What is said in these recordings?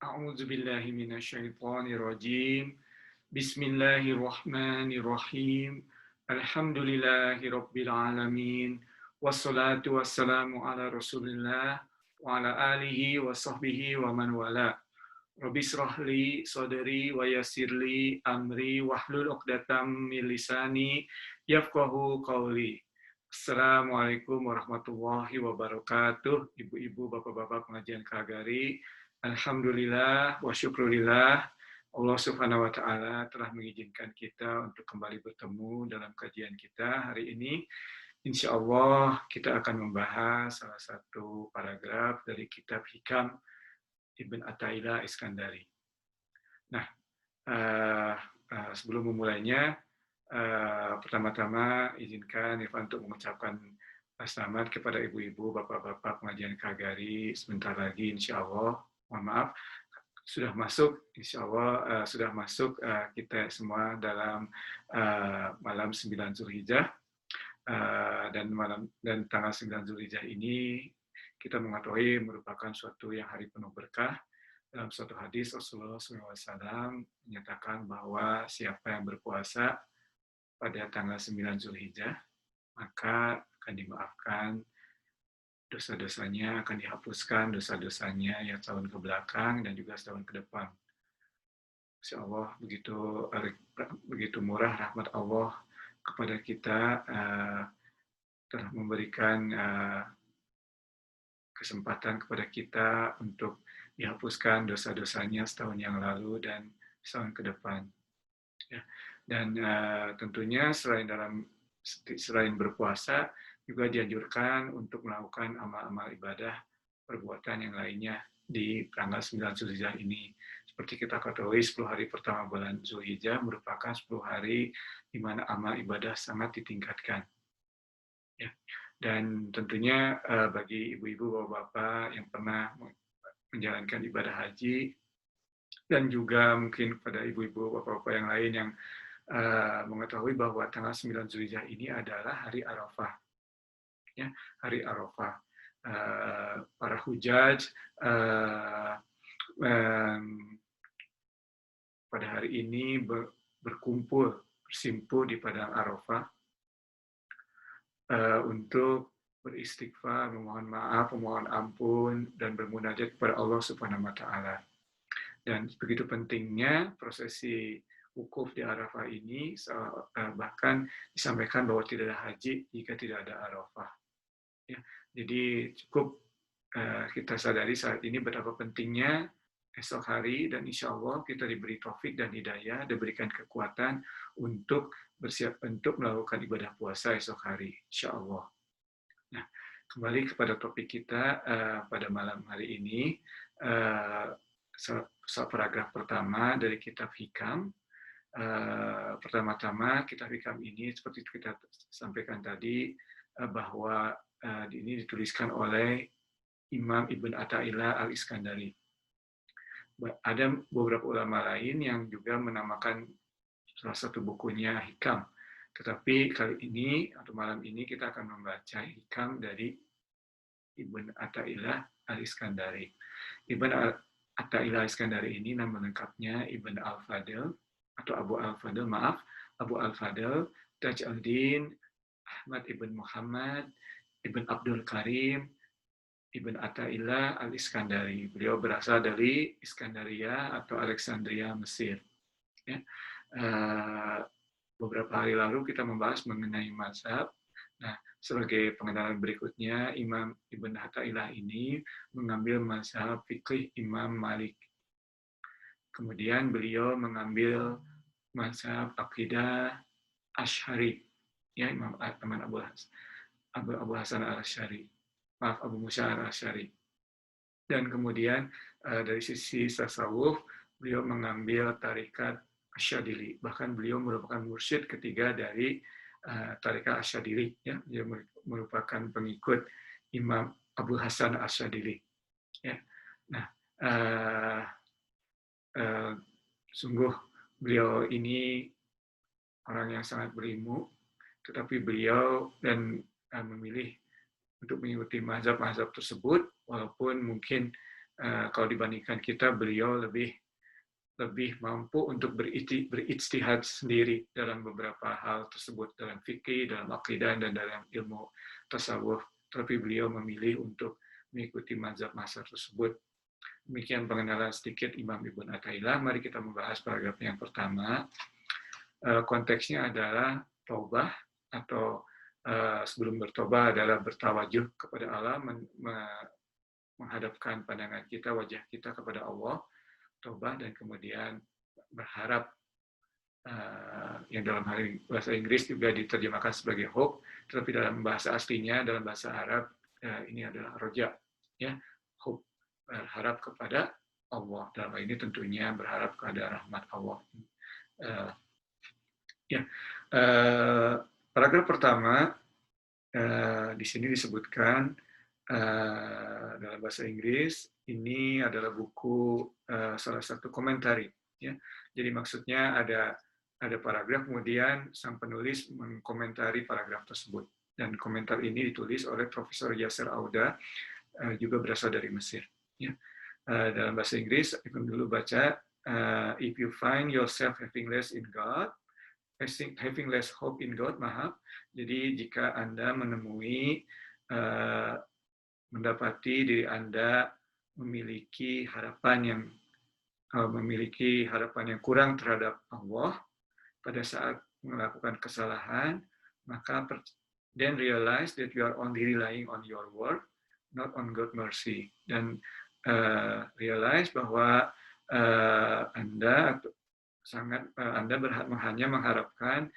A'udzu billahi minasyaitonir rajim. Bismillahirrahmanirrahim. Alhamdulillahirabbil alamin. Wassalatu wassalamu ala Rasulillah wa ala alihi wa sahbihi wa man wala. Rabbi shrah li sadri wa yassir li amri wahlul 'uqdatam min lisani yafqahu qawli. Assalamualaikum warahmatullahi wabarakatuh. Ibu-ibu, bapak-bapak pengajian Kagari. Alhamdulillah wa syukurillah Allah Subhanahu wa taala telah mengizinkan kita untuk kembali bertemu dalam kajian kita hari ini. Insya Allah kita akan membahas salah satu paragraf dari kitab Hikam Ibn Athaillah Iskandari. Nah, sebelum memulainya, pertama-tama izinkan Irfan untuk mengucapkan selamat kepada ibu-ibu, bapak-bapak pengajian Kagari. Sebentar lagi, insya Allah, mohon maaf, sudah masuk, insya Allah sudah masuk kita semua dalam malam 9 Zulhijjah. Dan tanggal 9 Zulhijjah ini kita mengetahui merupakan suatu yang hari penuh berkah. Dalam suatu hadis Rasulullah SAW menyatakan bahwa siapa yang berpuasa pada tanggal 9 Zulhijjah, maka akan dimaafkan dosa-dosanya, akan dihapuskan dosa-dosanya yang setahun ke belakang dan juga setahun ke depan. Insya Allah begitu murah rahmat Allah kepada kita, telah memberikan kesempatan kepada kita untuk dihapuskan dosa-dosanya setahun yang lalu dan setahun ke depan. Ya. Dan tentunya selain berpuasa, juga dianjurkan untuk melakukan amal-amal ibadah perbuatan yang lainnya di tanggal 9 Zulhijjah ini. Seperti kita ketahui, 10 hari pertama bulan Zulhijjah merupakan 10 hari di mana amal ibadah sangat ditingkatkan. Ya. Dan tentunya bagi ibu-ibu, bapak-bapak yang pernah menjalankan ibadah haji, dan juga mungkin pada ibu-ibu, bapak-bapak yang lain yang mengetahui bahwa tanggal 9 Zulhijjah ini adalah hari Arafah. Ya, hari Arafah. Para hujaj pada hari ini bersimpul di padang Arafah untuk beristighfar, memohon maaf, memohon ampun, dan bermunajat kepada Allah Subhanahu wa taala. Dan begitu pentingnya prosesi wukuf di Arafah ini, bahkan disampaikan bahwa tidak ada haji jika tidak ada Arafah. Ya, jadi cukup kita sadari saat ini betapa pentingnya esok hari, dan insya Allah kita diberi taufik dan hidayah, diberikan kekuatan untuk bersiap untuk melakukan ibadah puasa esok hari, insya Allah. Nah, kembali kepada topik kita pada malam hari ini, paragraf pertama dari kitab Hikam. Pertama-tama kitab Hikam ini seperti kita sampaikan tadi, bahwa ini dituliskan oleh Imam Ibn Athaillah Al-Iskandari. Ada beberapa ulama lain yang juga menamakan salah satu bukunya Hikam. Tetapi kali ini atau malam ini kita akan membaca Hikam dari Ibn Athaillah Al-Iskandari. Ibn Athaillah Al-Iskandari ini nama lengkapnya Ibn Al-Fadl atau Abu Al-Fadl Taj al-Din Ahmad Ibn Muhammad Ibn Abdul Karim Ibn Athaillah Al-Iskandari. Beliau berasal dari Iskandaria atau Alexandria, Mesir. Ya. Beberapa hari lalu kita membahas mengenai mazhab. Nah, sebagai pengenalan berikutnya, Imam Ibn Athaillah ini mengambil mazhab fikih Imam Malik. Kemudian beliau mengambil mazhab akidah Asy'ari, ya, Imam Abu Hasan al-Asy'ari. Abu Musa al-Asy'ari. Dan kemudian dari sisi tasawuf, beliau mengambil tarikat Asy'adili. Bahkan beliau merupakan mursyid ketiga dari tarikat Asy'adili. Ya. Dia merupakan pengikut Imam Abu Hasan al-Asy'adili. Ya. Nah, sungguh beliau ini orang yang sangat berilmu, tetapi beliau memilih untuk mengikuti mazhab-mazhab tersebut, walaupun mungkin kalau dibandingkan kita, beliau lebih mampu untuk berijtihad sendiri dalam beberapa hal tersebut, dalam fikih, dalam akidah, dan dalam ilmu tasawuf. Tapi beliau memilih untuk mengikuti mazhab tersebut. Demikian pengenalan sedikit Imam Ibn Athaillah. Mari kita membahas paragraf yang pertama. Konteksnya adalah taubah, atau sebelum bertobat adalah bertawajuh kepada Allah, menghadapkan pandangan kita, wajah kita kepada Allah, tobat, dan kemudian berharap, yang dalam hal ini bahasa Inggris juga diterjemahkan sebagai hope, tetapi dalam bahasa aslinya, dalam bahasa Arab, ini adalah roja, ya, hope, berharap kepada Allah. Dalam hal ini tentunya berharap kepada rahmat Allah. Paragraf pertama di sini disebutkan dalam bahasa Inggris, ini adalah buku salah satu komentari. Ya. Jadi maksudnya ada paragraf, kemudian sang penulis mengkomentari paragraf tersebut. Dan komentar ini ditulis oleh Profesor Yasser Auda, juga berasal dari Mesir. Ya. Dalam bahasa Inggris, aku dulu baca, if you find yourself having less in God, having less hope in God, jadi jika Anda menemui mendapati diri Anda memiliki harapan yang kurang terhadap Allah pada saat melakukan kesalahan, maka then realize that you are only relying on your word, not on God's mercy. Dan realize bahwa Anda hanya mengharapkan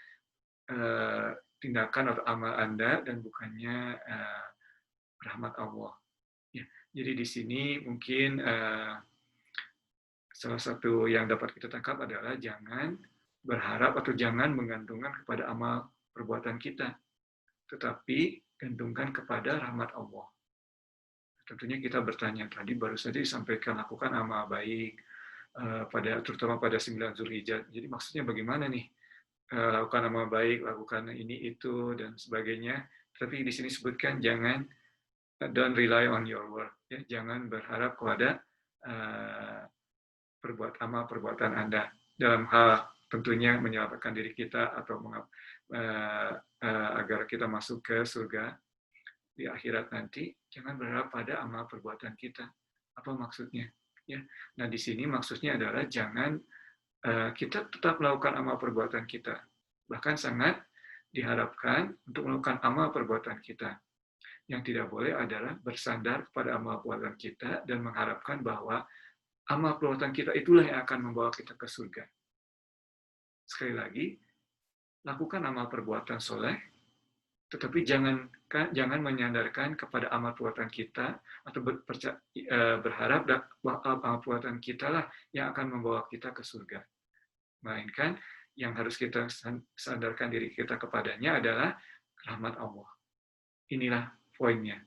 tindakan atau amal Anda dan bukannya rahmat Allah. Ya, jadi di sini mungkin salah satu yang dapat kita tangkap adalah jangan berharap atau jangan menggantungkan kepada amal perbuatan kita, tetapi gantungkan kepada rahmat Allah. Tentunya kita bertanya, tadi baru saja disampaikan lakukan amal baik, terutama pada 9 Zulhijjah. Jadi maksudnya bagaimana nih? Lakukan amal baik, lakukan ini, itu, dan sebagainya. Tapi di sini sebutkan jangan, don't rely on your word. Ya, jangan berharap kepada amal perbuatan Anda dalam hal tentunya menyelamatkan diri kita atau agar kita masuk ke surga di akhirat nanti. Jangan berharap pada amal perbuatan kita. Apa maksudnya? Ya. Nah, di sini maksudnya adalah jangan kita tetap melakukan amal perbuatan kita. Bahkan sangat diharapkan untuk melakukan amal perbuatan kita. Yang tidak boleh adalah bersandar kepada amal perbuatan kita dan mengharapkan bahwa amal perbuatan kita itulah yang akan membawa kita ke surga. Sekali lagi, lakukan amal perbuatan soleh, tetapi jangan menyandarkan kepada amal perbuatan kita atau berharap bahwa amal perbuatan kita lah yang akan membawa kita ke surga. Melainkan yang harus kita sandarkan diri kita kepadanya adalah rahmat Allah. Inilah poinnya.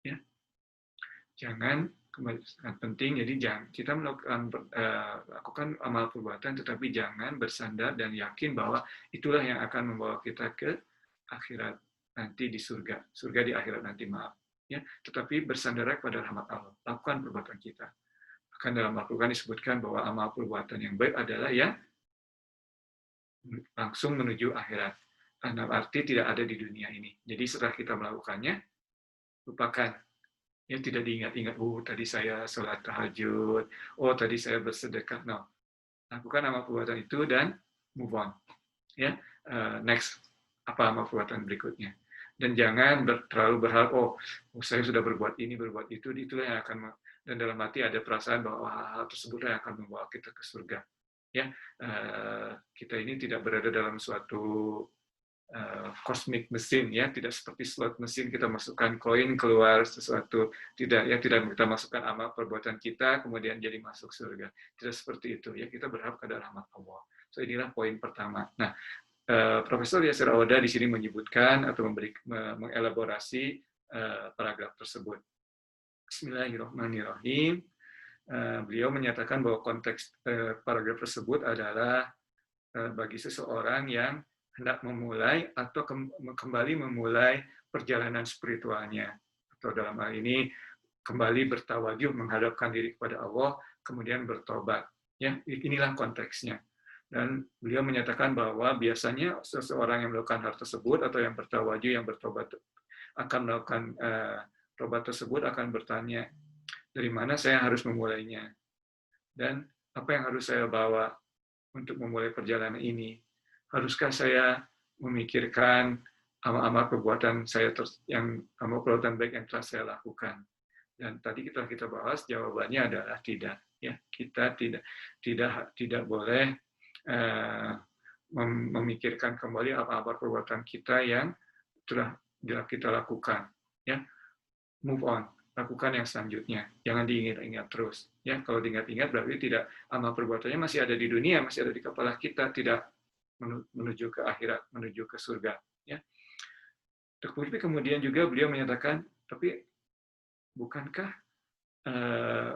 Ya. Jangan, sangat penting, jadi jangan kita lakukan amal perbuatan, tetapi jangan bersandar dan yakin bahwa itulah yang akan membawa kita ke akhirat nanti di surga di akhirat nanti, ya. Tetapi bersandar pada rahmat Allah, lakukan perbuatan kita. Bahkan dalam Al-Quran disebutkan bahwa amal perbuatan yang baik adalah yang langsung menuju akhirat. Dalam arti tidak ada di dunia ini. Jadi setelah kita melakukannya, lupakan. Ya, tidak diingat-ingat, tadi saya sholat tahajud, tadi saya bersedekah. No. Lakukan amal perbuatan itu dan move on. Ya, next, apa amal perbuatan berikutnya. Dan jangan terlalu berharap, saya sudah berbuat ini, berbuat itu, itulah yang akan, dan dalam hati ada perasaan bahwa hal tersebut yang akan membawa kita ke surga. Ya, kita ini tidak berada dalam suatu cosmic mesin, ya, tidak seperti slot mesin kita masukkan koin keluar sesuatu, tidak kita masukkan amal perbuatan kita kemudian jadi masuk surga, tidak seperti itu, ya. Kita berharap pada rahmat Allah. So inilah poin pertama. Nah, Profesor Yasser Auda di sini menyebutkan atau mengelaborasi paragraf tersebut. Bismillahirrahmanirrahim. Beliau menyatakan bahwa konteks paragraf tersebut adalah bagi seseorang yang hendak memulai atau kembali memulai perjalanan spiritualnya, atau dalam hal ini kembali bertawajuh, menghadapkan diri kepada Allah, kemudian bertobat. Ya, inilah konteksnya. Dan beliau menyatakan bahwa biasanya seseorang yang melakukan hal tersebut atau yang bertawajuh, yang bertobat akan melakukan tobat tersebut akan bertanya, dari mana saya harus memulainya? Dan apa yang harus saya bawa untuk memulai perjalanan ini? Haruskah saya memikirkan amal-amal perbuatan saya yang amal perbuatan baik yang telah saya lakukan? Dan tadi kita bahas jawabannya adalah tidak. Ya, kita tidak boleh memikirkan kembali apa-apa perbuatan kita yang telah kita lakukan. Ya, move on, lakukan yang selanjutnya. Jangan diingat-ingat terus. Ya, kalau diingat-ingat berarti tidak, amal perbuatannya masih ada di dunia, masih ada di kepala kita, tidak menuju ke akhirat, menuju ke surga. Ya. Tapi kemudian juga beliau menyatakan, tapi bukankah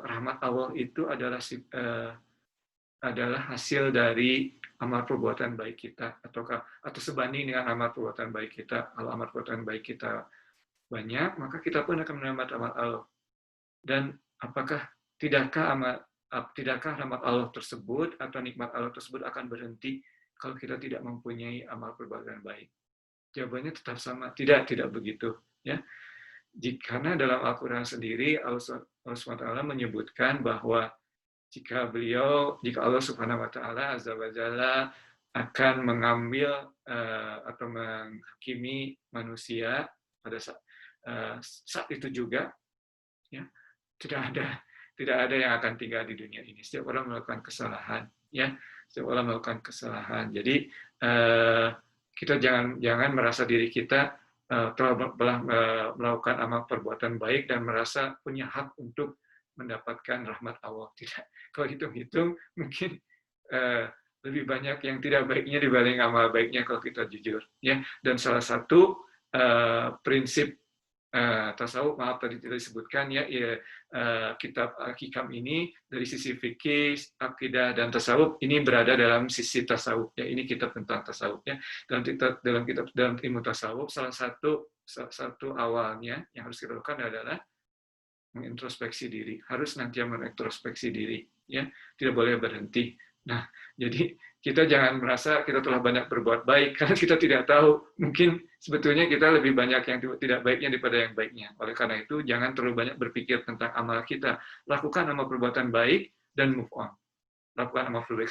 rahmat Allah itu adalah hasil dari amal perbuatan baik kita, atau sebanding dengan amal perbuatan baik kita? Kalau amal perbuatan baik kita banyak, maka kita pun akan mendapat rahmat Allah. Dan apakah tidakkah rahmat Allah tersebut atau nikmat Allah tersebut akan berhenti kalau kita tidak mempunyai amal perbuatan baik? Jawabannya tetap sama, tidak begitu. Ya, karena dalam Al-Quran sendiri Allah SWT menyebutkan bahwa jika Allah Subhanahu Wa Taala Azza wa Jalla akan mengambil atau menghakimi manusia pada saat itu juga, ya, tidak ada yang akan tinggal di dunia ini. Setiap orang melakukan kesalahan, ya, setiap orang melakukan kesalahan. Jadi kita jangan merasa diri kita telah melakukan amal perbuatan baik dan merasa punya hak untuk mendapatkan rahmat Allah. Tidak. Kalau hitung-hitung mungkin lebih banyak yang tidak baiknya dibanding amal baiknya kalau kita jujur. Ya. Dan salah satu prinsip tasawuf, maaf tadi tidak disebutkan ya, kitab Al-Hikam ini dari sisi fikih, akidah dan tasawuf ini berada dalam sisi tasawuf. Ya, ini kitab tentang tasawuf ya. Dalam ilmu tasawuf salah satu awalnya yang harus kita lakukan adalah mengintrospeksi diri, harus nanti mengintrospeksi diri, ya, tidak boleh berhenti. Nah, jadi kita jangan merasa kita telah banyak berbuat baik karena kita tidak tahu, mungkin sebetulnya kita lebih banyak yang tidak baiknya daripada yang baiknya. Oleh karena itu, jangan terlalu banyak berpikir tentang amal kita. Lakukan amal perbuatan baik dan move on. Lakukan amal perbaik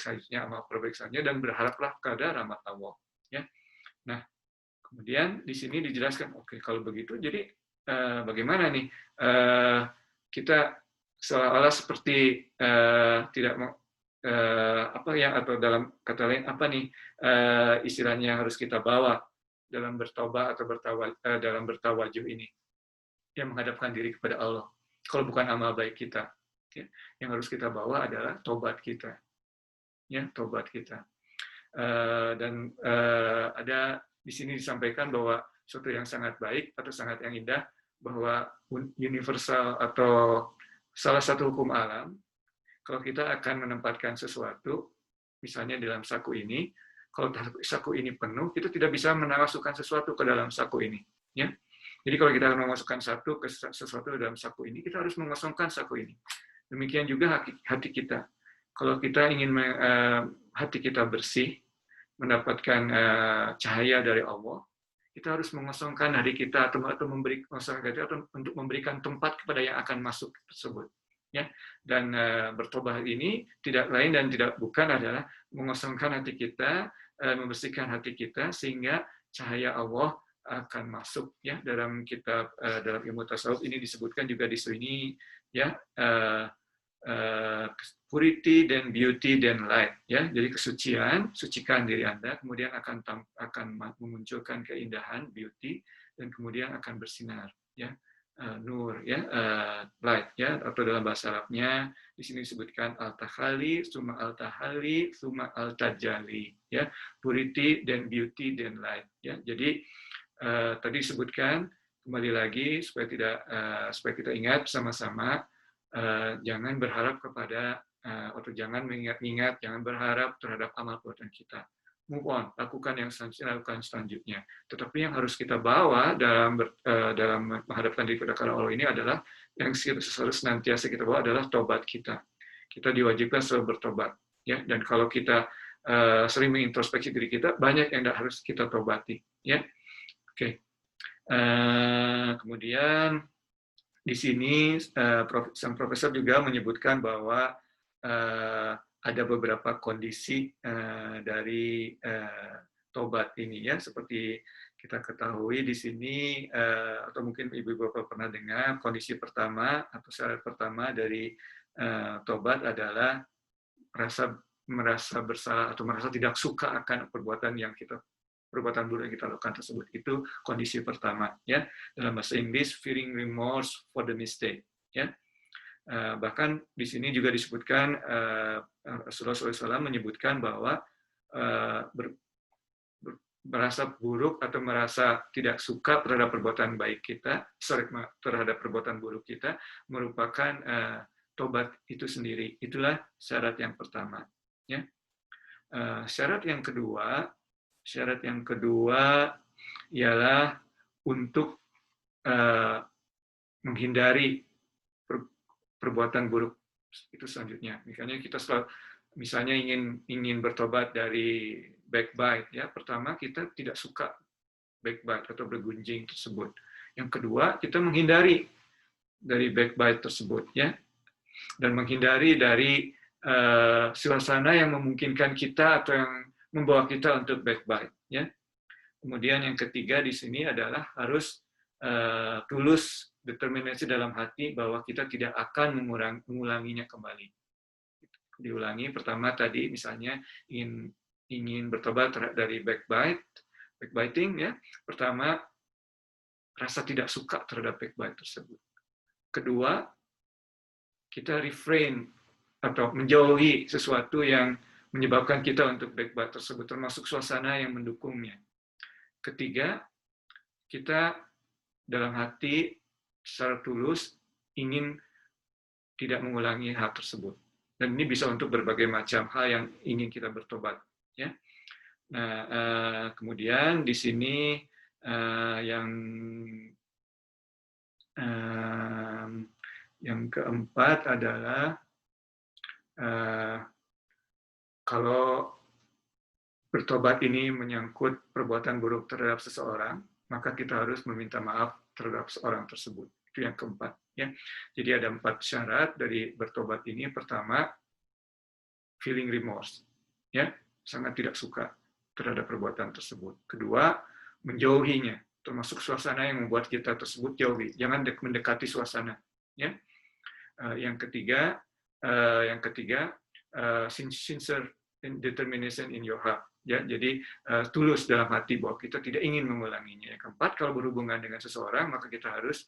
selanjutnya dan berharaplah kepada rahmat Allah. Ya. Nah, kemudian di sini dijelaskan, oke, kalau begitu, jadi bagaimana nih kita seolah-olah seperti tidak atau dalam kata lain apa nih istilahnya yang harus kita bawa dalam bertobat atau dalam bertawajuh ini, yang menghadapkan diri kepada Allah. Kalau bukan amal baik kita, ya, yang harus kita bawa adalah tobat kita, ya, tobat kita. Dan ada di sini disampaikan bahwa sesuatu yang sangat baik atau sangat yang indah, bahwa universal atau salah satu hukum alam, kalau kita akan menempatkan sesuatu, misalnya dalam saku ini, kalau saku ini penuh, kita tidak bisa memasukkan sesuatu ke dalam saku ini. Ya? Jadi kalau kita memasukkan sesuatu ke dalam saku ini, kita harus mengosongkan saku ini. Demikian juga hati kita. Kalau kita ingin hati kita bersih, mendapatkan cahaya dari Allah, kita harus mengosongkan hati kita atau untuk memberikan tempat kepada yang akan masuk tersebut. Ya. Dan bertobat ini tidak lain dan tidak bukan adalah mengosongkan hati kita, membersihkan hati kita sehingga cahaya Allah akan masuk. Ya, dalam kitab dalam ilmu tasawuf ini disebutkan juga di sini, ya, purity dan beauty dan light, ya. Jadi kesucian, sucikan diri Anda, kemudian akan memunculkan keindahan, beauty, dan kemudian akan bersinar, ya. Nur, ya, light, ya, atau dalam bahasa Arabnya di sini disebutkan al-tahalli, summa al-tahalli, summa al-tajali, ya, purity dan beauty dan light, ya. Jadi tadi disebutkan kembali lagi supaya kita ingat sama-sama, jangan berharap kepada atau jangan mengingat-ingat, jangan berharap terhadap amal perbuatan kita. move on, lakukan yang selanjutnya, lakukan selanjutnya. Tetapi yang harus kita bawa dalam menghadapkan diri kepada Allah ini adalah yang harus senantiasa kita bawa adalah tobat kita. Kita diwajibkan selalu bertobat, ya. Dan kalau kita sering mengintrospeksi diri kita, banyak yang harus kita tobati, ya. Oke. Kemudian di sini sang profesor juga menyebutkan bahwa ada beberapa kondisi dari tobat ini, ya, seperti kita ketahui di sini atau mungkin ibu-ibu pernah dengar, kondisi pertama atau syarat pertama dari tobat adalah merasa bersalah atau merasa tidak suka akan perbuatan buruk yang kita lakukan tersebut. Itu kondisi pertama, ya. Dalam bahasa Inggris, feeling remorse for the mistake, ya. Bahkan di sini juga disebutkan Rasulullah SAW menyebutkan bahwa merasa buruk atau merasa tidak suka terhadap perbuatan baik kita, terhadap perbuatan buruk kita merupakan tobat itu sendiri. Itulah syarat yang pertama, ya. Syarat yang kedua ialah untuk menghindari perbuatan buruk itu selanjutnya. Misalnya ingin bertobat dari backbite, ya. Pertama, kita tidak suka backbite atau bergunjing tersebut. Yang kedua, kita menghindari dari backbite tersebut, ya. Dan menghindari dari suasana yang memungkinkan kita atau yang membawa kita untuk backbite, ya. Kemudian yang ketiga di sini adalah harus tulus, determinasi dalam hati bahwa kita tidak akan mengulanginya kembali. Diulangi, pertama tadi misalnya ingin bertobat dari backbiting, ya. Pertama, rasa tidak suka terhadap backbite tersebut. Kedua, kita refrain atau menjauhi sesuatu yang menyebabkan kita untuk backbite tersebut, termasuk suasana yang mendukungnya. Ketiga, kita dalam hati secara tulus ingin tidak mengulangi hal tersebut. Dan ini bisa untuk berbagai macam hal yang ingin kita bertobat, ya. Nah, kemudian di sini yang keempat adalah kalau bertobat ini menyangkut perbuatan buruk terhadap seseorang, maka kita harus meminta maaf terhadap seorang tersebut. Itu yang keempat, ya. Jadi ada 4 syarat dari bertobat ini. Pertama, feeling remorse, ya, sangat tidak suka terhadap perbuatan tersebut. Kedua, menjauhinya, termasuk suasana yang membuat kita tersebut jauhi. Jangan mendekati suasana, ya. Yang ketiga, sincere determination in your heart. Ya, jadi tulus dalam hati bahwa kita tidak ingin mengulanginya. Yang keempat, kalau berhubungan dengan seseorang, maka kita harus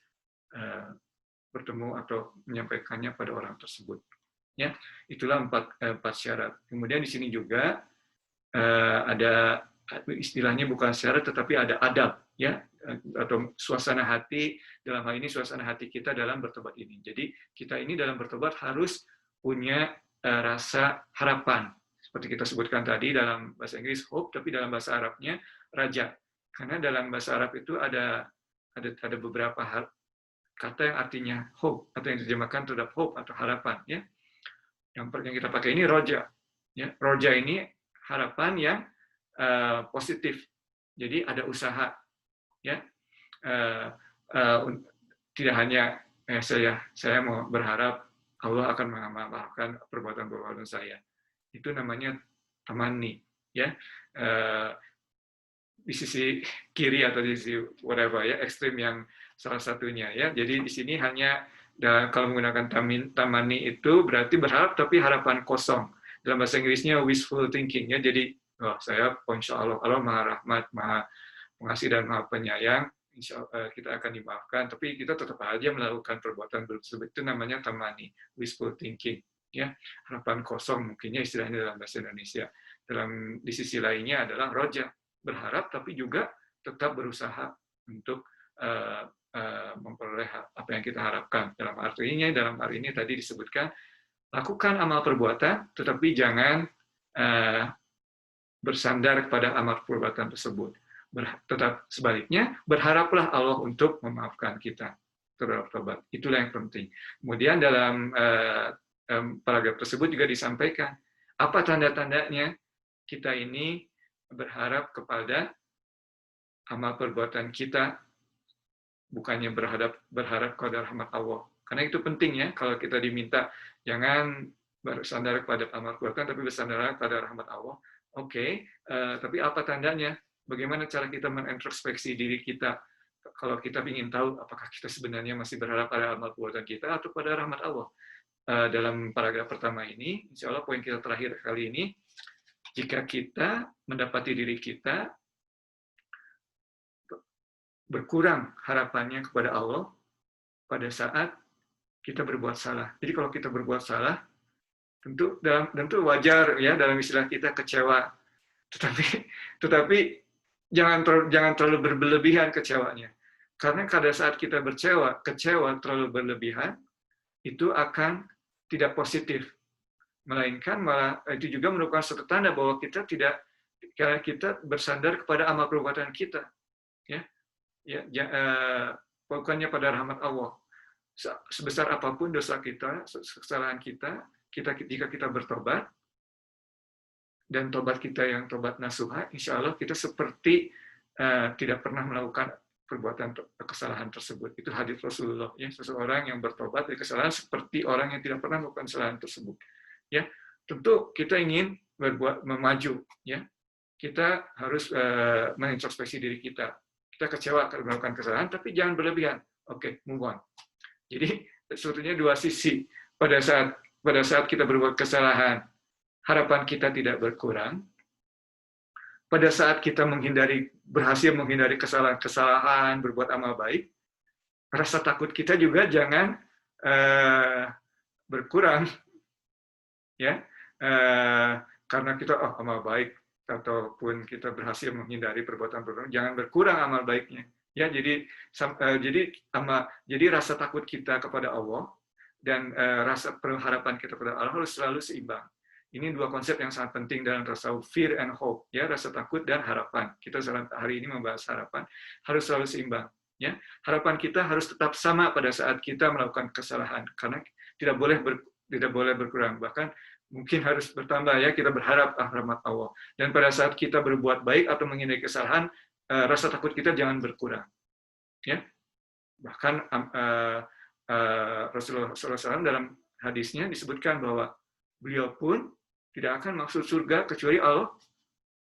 bertemu atau menyampaikannya pada orang tersebut. Ya, itulah 4 syarat. Kemudian di sini juga ada istilahnya bukan syarat, tetapi ada adab, ya, atau suasana hati. Dalam hal ini suasana hati kita dalam bertobat ini. Jadi kita ini dalam bertobat harus punya rasa harapan. Seperti kita sebutkan tadi dalam bahasa Inggris hope, tapi dalam bahasa Arabnya raja. Karena dalam bahasa Arab itu ada beberapa kata yang artinya hope atau yang diterjemahkan terhadap hope atau harapan, ya. Yang kita pakai ini roja, ya. Roja ini harapan yang positif. Jadi ada usaha, ya. Tidak hanya saya mau berharap Allah akan memaafkan perbuatan saya. Itu namanya tamani, ya. Di sisi kiri atau di sisi whatever, ya, ekstrim yang salah satunya, ya. Jadi di sini hanya kalau menggunakan tamani itu berarti berharap tapi harapan kosong. Dalam bahasa Inggrisnya wishful thinking, ya. Jadi saya insya Allah Maha Rahmat, Maha Pengasih dan Maha Penyayang, insya Allah kita akan dimaafkan, tapi kita tetap aja melakukan perbuatan buruk tersebut. Itu namanya tamani, wishful thinking, ya, harapan kosong mungkinnya istilahnya dalam bahasa Indonesia. Di sisi lainnya adalah roja, berharap tapi juga tetap berusaha untuk memperoleh apa yang kita harapkan. Dalam hal ini tadi disebutkan lakukan amal perbuatan, tetapi jangan bersandar kepada amal perbuatan tersebut. Tetap sebaliknya, berharaplah Allah untuk memaafkan kita. Tobat. Itulah yang penting. Kemudian dalam paragraf tersebut juga disampaikan, apa tanda-tandanya kita ini berharap kepada amal perbuatan kita, bukannya berharap kepada rahmat Allah. Karena itu penting ya, kalau kita diminta jangan bersandar kepada amal perbuatan, tapi bersandar pada rahmat Allah. Oke, tapi apa tandanya? Bagaimana cara kita mengintrospeksi diri kita? Kalau kita ingin tahu apakah kita sebenarnya masih berharap pada amal perbuatan kita atau pada rahmat Allah. Dalam paragraf pertama ini, insya Allah poin kita terakhir kali ini, jika kita mendapati diri kita berkurang harapannya kepada Allah pada saat kita berbuat salah. Jadi kalau kita berbuat salah, tentu wajar ya dalam istilah kita kecewa. Tetapi jangan terlalu berlebihan kecewanya. Karena pada saat kita kecewa terlalu berlebihan, itu akan tidak positif. Melainkan malah itu juga merupakan suatu tanda bahwa kita bersandar kepada amal perbuatan kita. Bukannya pada rahmat Allah. Sebesar apapun dosa kita, kesalahan kita, jika kita bertobat, dan tobat kita yang tobat nasuha, insya Allah kita seperti tidak pernah melakukan perbuatan kesalahan tersebut. Itu hadis Rasulullah. Ya, seseorang yang bertobat dari kesalahan seperti orang yang tidak pernah melakukan kesalahan tersebut. Ya, tentu kita ingin memaju. Ya, kita harus mengintrospeksi diri kita. Kita kecewa karena melakukan kesalahan, tapi jangan berlebihan. Oke, move on. Jadi sebetulnya dua sisi. Pada saat kita berbuat kesalahan, harapan kita tidak berkurang. Pada saat kita berhasil menghindari kesalahan, berbuat amal baik, rasa takut kita juga jangan berkurang, ya, karena kita amal baik ataupun kita berhasil menghindari perbuatan, jangan berkurang amal baiknya. Ya, jadi rasa takut kita kepada Allah dan rasa pengharapan kita kepada Allah harus selalu seimbang. Ini dua konsep yang sangat penting dalam tasawuf, fear and hope, ya, rasa takut dan harapan. Kita hari ini membahas harapan, harus selalu seimbang. Ya, harapan kita harus tetap sama pada saat kita melakukan kesalahan, karena tidak boleh berkurang, bahkan mungkin harus bertambah, ya, kita berharap rahmat Allah. Dan pada saat kita berbuat baik atau menghindari kesalahan, rasa takut kita jangan berkurang. Ya, bahkan Rasulullah SAW dalam hadisnya disebutkan bahwa beliau pun tidak akan masuk surga kecuali Allah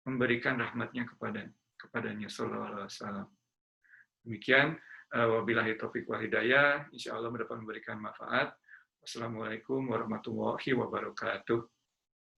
memberikan rahmatnya kepadanya sallallahu alaihi wasallam. Demikian, wabillahi taufiq wal hidayah, insyaallah dapat memberikan manfaat. Wassalamualaikum warahmatullahi wabarakatuh.